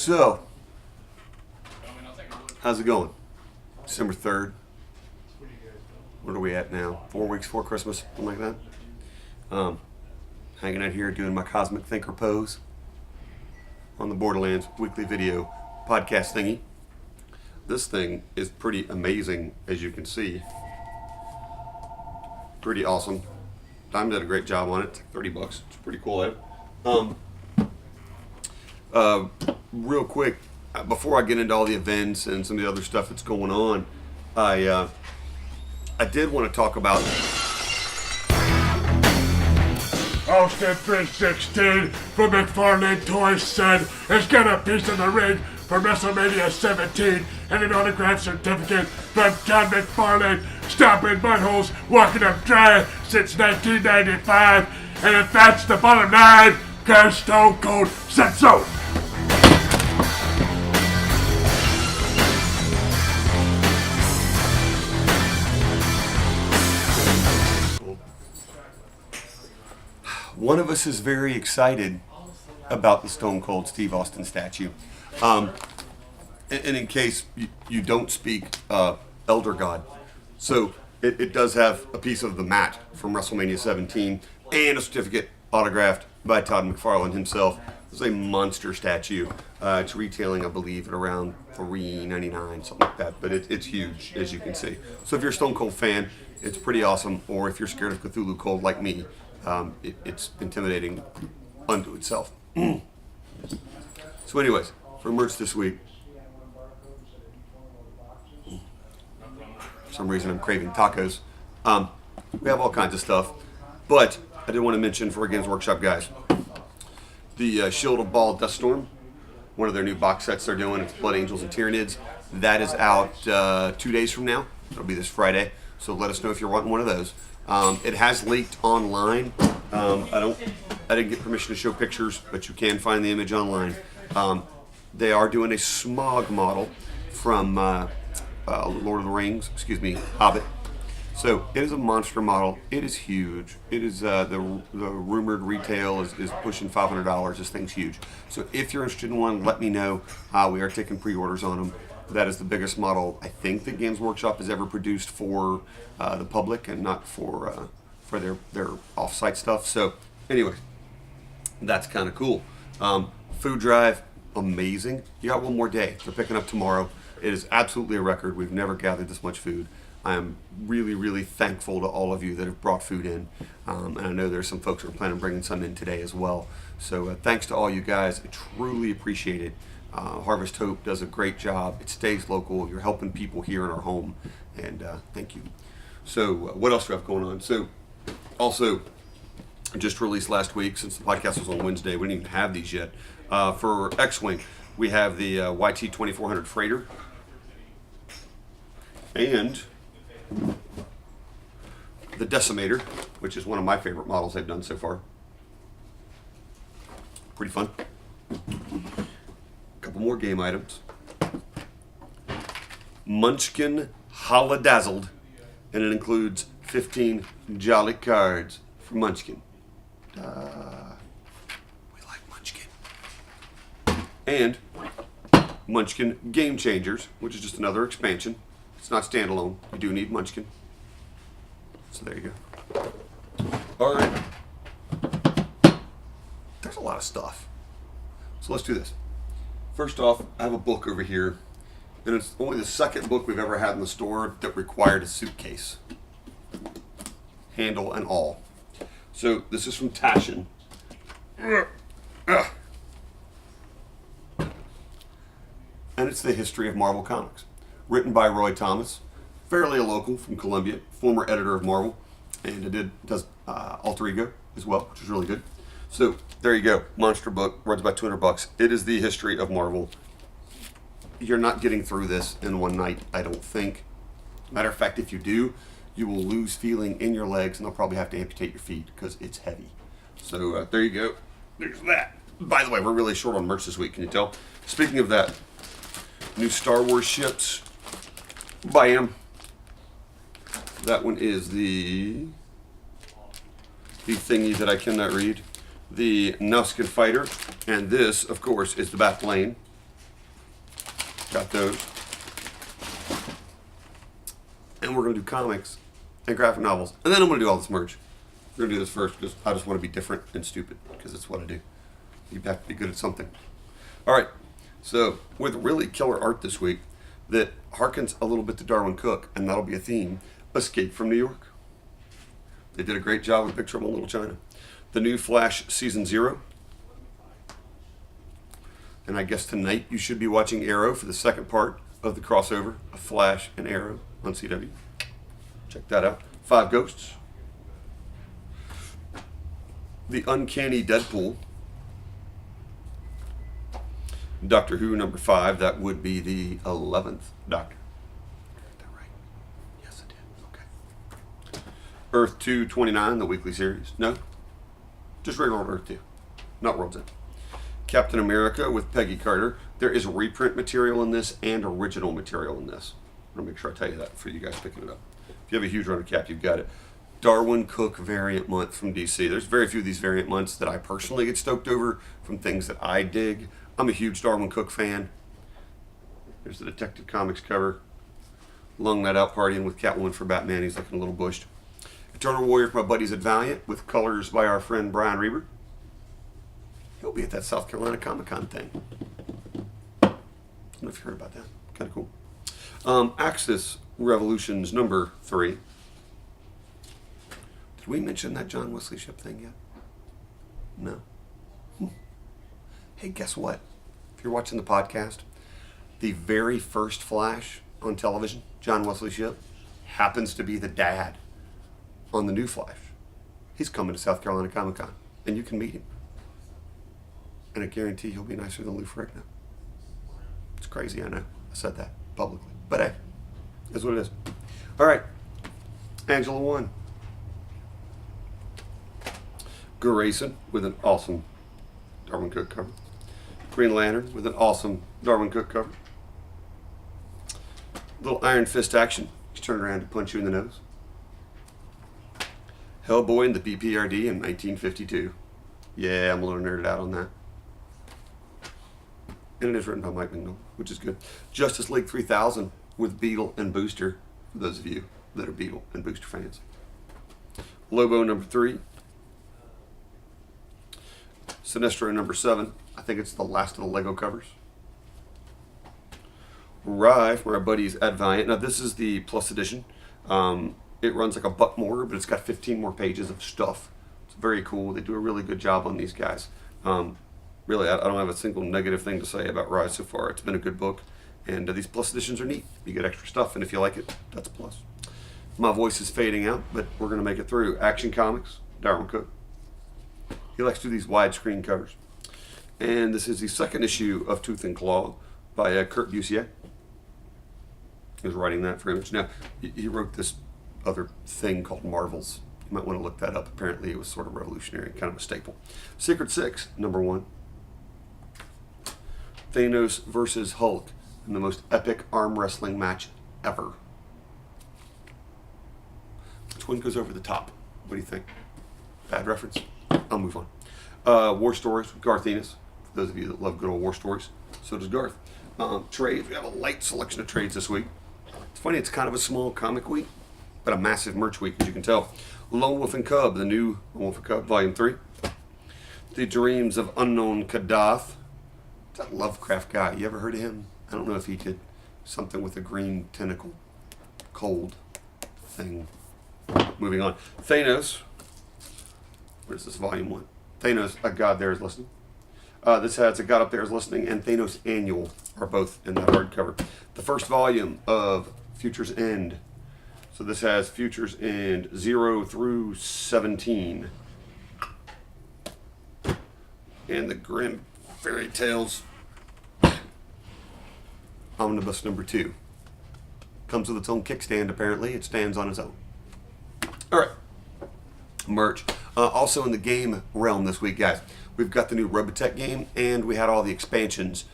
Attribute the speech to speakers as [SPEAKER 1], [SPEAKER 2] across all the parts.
[SPEAKER 1] So, how's it going? December 3rd. What are we at now? 4 weeks before Christmas, something like that. Hanging out here doing my Cosmic Thinker pose on the Borderlands weekly video podcast thingy. This thing is pretty amazing, as you can see. Pretty awesome. Diamond did a great job on it. It's like 30 bucks. It's pretty cool, real quick, before I get into all the events and some of the other stuff that's going on, I did want to talk about
[SPEAKER 2] Austin 316 from McFarlane Toys said it's got a piece of the ring for WrestleMania 17 and an autograph certificate from John McFarlane, stopping buttholes, walking them dry since 1995. And if that's the bottom line, cause Stone Cold said so.
[SPEAKER 1] one of us is very excited about the Stone Cold Steve Austin statue. And in case you don't speak Elder God, so it does have a piece of the mat from WrestleMania 17 and a certificate autographed by Todd McFarlane himself. It's a monster statue. It's retailing, I believe, at around $3.99, something like that. But it's huge, as you can see. So if you're a Stone Cold fan, it's pretty awesome. Or if you're scared of Cthulhu Cold like me, it's intimidating unto itself. So anyways, for merch this week, for some reason I'm craving tacos. We have all kinds of stuff. But I did want to mention for Games Workshop guys, the Shield of Ball Dust Storm, one of their new box sets they're doing. It's Blood Angels and Tyranids. That is out 2 days from now. It'll be this Friday. So let us know if you're wanting one of those. It has leaked online. I didn't get permission to show pictures, but you can find the image online. They are doing a Smog model from Lord of the Rings, Hobbit. So it is a monster model. It is huge. It is the rumored retail is pushing $500. This thing's huge. So if you're interested in one, let me know. We are taking pre-orders on them. That is the biggest model I think that Games Workshop has ever produced for the public and not for their off-site stuff. So anyway, that's kind of cool. Food drive, amazing. You got one more day. They're picking up tomorrow. It is absolutely a record. We've never gathered this much food. I am really, really thankful to all of you that have brought food in. And I know there's some folks who are planning on bringing some in today as well. So thanks to all you guys. I truly appreciate it. Harvest Hope does a great job. It stays local. You're helping people here in our home. And thank you. So what else do we have going on? So also, just released last week, since the podcast was on Wednesday, we didn't even have these yet. For X-Wing, we have the YT 2400 Freighter. And the Decimator, which is one of my favorite models they've done so far. Pretty fun. A couple more game items. Munchkin Holodazzled, and it includes 15 jolly cards for Munchkin. We like Munchkin. And Munchkin Game Changers, which is just another expansion. It's not standalone. You do need Munchkin. So there you go. All right. There's a lot of stuff. So let's do this. First off, I have a book over here, and it's only the second book we've ever had in the store that required a suitcase. Handle and all. So this is from Taschen. And it's the history of Marvel Comics. Written by Roy Thomas, fairly a local from Columbia, former editor of Marvel, and does Alter Ego as well, which is really good. So there you go, monster book, runs about $200. It is the history of Marvel. You're not getting through this in one night, I don't think. Matter of fact, if you do, you will lose feeling in your legs, and they'll probably have to amputate your feet because it's heavy. So there you go. There's that. By the way, we're really short on merch this week. Can you tell? Speaking of that, new Star Wars ships. Bam. That one is the thingy that I cannot read. The Nuskin Fighter. And this, of course, is the Bathlane. Got those. And we're going to do comics and graphic novels. And then I'm going to do all this merch. We're going to do this first because I just want to be different and stupid because it's what I do. You have to be good at something. All right. So with really killer art this week that harkens a little bit to Darwin Cook, and that'll be a theme, Escape from New York. They did a great job with Big Trouble in Little China. The new Flash Season 0. And I guess tonight you should be watching Arrow for the second part of the crossover of Flash and Arrow on CW. Check that out. 5 Ghosts. The Uncanny Deadpool. Doctor Who number 5. That would be the 11th Doctor. Did I get that right? Yes, I did. Okay. Earth 229, the weekly series. No? Just regular Earth 2. Not World's End. Captain America with Peggy Carter. There is reprint material in this and original material in this. I'll make sure I tell you that for you guys picking it up. If you have a huge run of Cap, you've got it. Darwin Cook variant month from DC. There's very few of these variant months that I personally get stoked over from things that I dig. I'm a huge Darwin Cook fan. There's the Detective Comics cover. Lung Night Out partying with Catwoman for Batman. He's looking a little bushed. Eternal Warrior for my buddies at Valiant with colors by our friend Brian Reber. He'll be at that South Carolina Comic-Con thing. I don't know if you heard about that. Kind of cool. Axis Revolutions number 3. Did we mention that John Wesley Ship thing yet? No. Hey, guess what? If you're watching the podcast, the very first Flash on television, John Wesley Ship, happens to be the dad on the new Flash. He's coming to South Carolina Comic-Con, and you can meet him. And I guarantee he'll be nicer than Lou Ferrigno. It's crazy, I know. I said that publicly. But hey, that's what it is. All right. Angela 1. Grayson with an awesome Darwin Cook cover. Green Lantern with an awesome Darwin Cook cover. Little Iron Fist action. He's turned around to punch you in the nose. Hellboy in the BPRD in 1952. Yeah, I'm a little nerded out on that. And it is written by Mike Mignola, which is good. Justice League 3000 with Beetle and Booster, for those of you that are Beetle and Booster fans. Lobo number 3. Sinestro number 7. I think it's the last of the Lego covers. Rye from our buddies at Valiant. Now this is the Plus edition. It runs like a buck more, but it's got 15 more pages of stuff. It's very cool. They do a really good job on these guys. Really, I don't have a single negative thing to say about Rise so far. It's been a good book, and these Plus editions are neat. You get extra stuff, and if you like it, that's a plus. My voice is fading out, but we're going to make it through. Action Comics, Darwin Cook. He likes to do these widescreen covers. And this is the second issue of Tooth and Claw by Kurt Busiek. He was writing that for Image. Now, he wrote this other thing called Marvels. You might want to look that up. Apparently, it was sort of revolutionary, kind of a staple. Secret 6, number 1. Thanos versus Hulk in the most epic arm wrestling match ever. Which one goes over the top? What do you think? Bad reference? I'll move on. War Stories with Garth Ennis. For those of you that love good old war stories, so does Garth. Trades. We have a light selection of trades this week. It's funny, it's kind of a small comic week, but a massive merch week, as you can tell. Lone Wolf and Cub, the new Lone Wolf and Cub, Volume 3. The Dreams of Unknown Kadath. That Lovecraft guy, you ever heard of him? I don't know if he did something with a green tentacle, cold thing. Moving on. Thanos. What is this, Volume 1? Thanos, A God There Is Listening. This has A God Up There Is Listening and Thanos Annual are both in that hardcover. The first volume of Future's End. So this has Future's End 0 through 17. And the Grimm Fairy Tales Omnibus number 2. Comes with its own kickstand, apparently. It stands on its own. Alright. Merch. Also in the game realm this week, guys, we've got the new Robotech game, and we had all the expansions.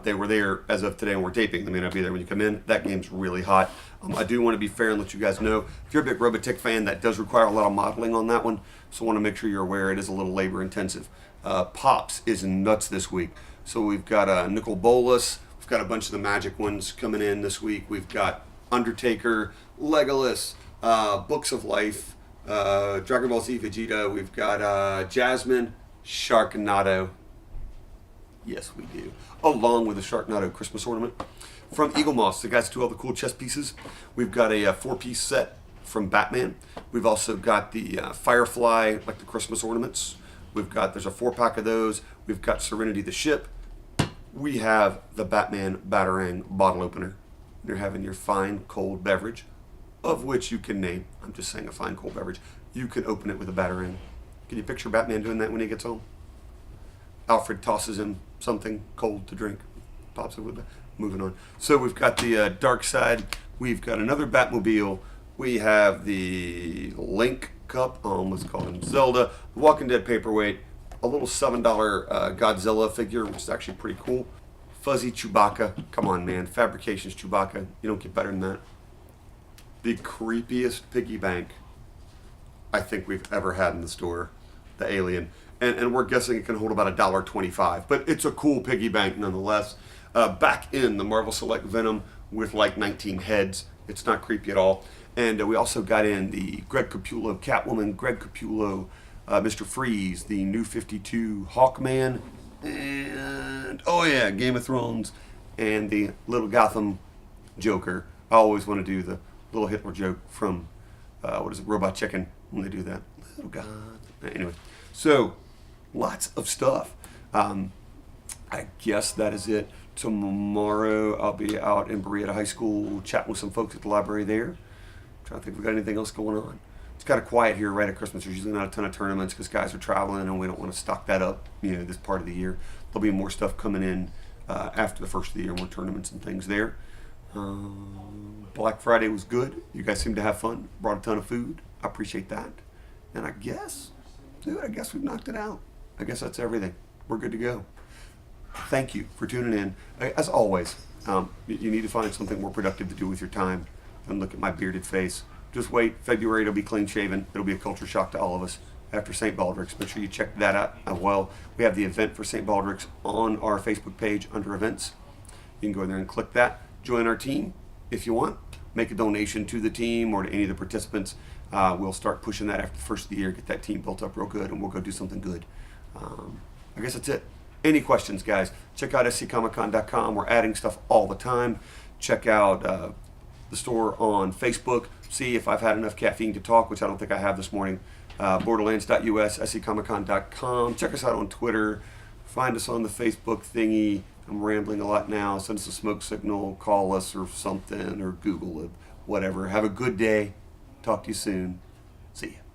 [SPEAKER 1] They were there as of today, and we're taping. They may not be there when you come in. That game's really hot. I do want to be fair and let you guys know, if you're a big Robotech fan, that does require a lot of modeling on that one, so I want to make sure you're aware it is a little labor intensive. Pops is nuts this week. So we've got Nicol Bolas, We've got a bunch of the magic ones coming in this week. We've got Undertaker, Legolas, Books of Life, Dragon Ball Z Vegeta. We've got Jasmine, Sharknado. Yes, we do. Along with the Sharknado Christmas ornament. From Eagle Moss, the guys do all the cool chess pieces. We've got a 4-piece set from Batman. We've also got the Firefly, like the Christmas ornaments. There's a 4-pack of those. We've got Serenity the ship. We have the Batman Batarang bottle opener. You're having your fine cold beverage, of which you can name. I'm just saying a fine cold beverage. You can open it with a Batarang. Can you picture Batman doing that when he gets home? Alfred tosses him something cold to drink. Pops it with it. Moving on. So we've got the Dark Side. We've got another Batmobile. We have the Link Cup. I almost called him Zelda. The Walking Dead paperweight. A little $7 Godzilla figure, which is actually pretty cool. Fuzzy Chewbacca. Come on, man. Fabrications Chewbacca. You don't get better than that. The creepiest piggy bank I think we've ever had in the store. The Alien. And we're guessing it can hold about $1.25. But it's a cool piggy bank nonetheless. Back in the Marvel Select Venom with like 19 heads. It's not creepy at all. And we also got in the Greg Capullo Catwoman, Greg Capullo Mr. Freeze, the New 52 Hawkman, and oh yeah, Game of Thrones, and the Little Gotham Joker. I always want to do the little Hitler joke from Robot Chicken when they do that. Little Gotham. Anyway, so lots of stuff. I guess that is it. Tomorrow I'll be out in Berea High School chatting with some folks at the library there. Trying to think if we got anything else going on. It's kind of quiet here right at Christmas. There's usually not a ton of tournaments because guys are traveling and we don't want to stock that up, this part of the year. There'll be more stuff coming in after the first of the year, more tournaments and things there. Black Friday was good. You guys seemed to have fun. Brought a ton of food. I appreciate that. And I guess we've knocked it out. I guess that's everything. We're good to go. Thank you for tuning in. As always, you need to find something more productive to do with your time than look at my bearded face. Just wait. February, it'll be clean shaven. It'll be a culture shock to all of us after St. Baldrick's. Make sure you check that out as well. We have the event for St. Baldrick's on our Facebook page under events. You can go in there and click that. Join our team if you want. Make a donation to the team or to any of the participants. We'll start pushing that after the first of the year, get that team built up real good, and we'll go do something good. I guess that's it. Any questions, guys? Check out sccomiccon.com. We're adding stuff all the time. Check out the store on Facebook. See if I've had enough caffeine to talk, which I don't think I have this morning. Borderlands.us, sccomiccon.com. Check us out on Twitter. Find us on the Facebook thingy. I'm rambling a lot now. Send us a smoke signal. Call us or something, or Google it. Whatever. Have a good day. Talk to you soon. See ya.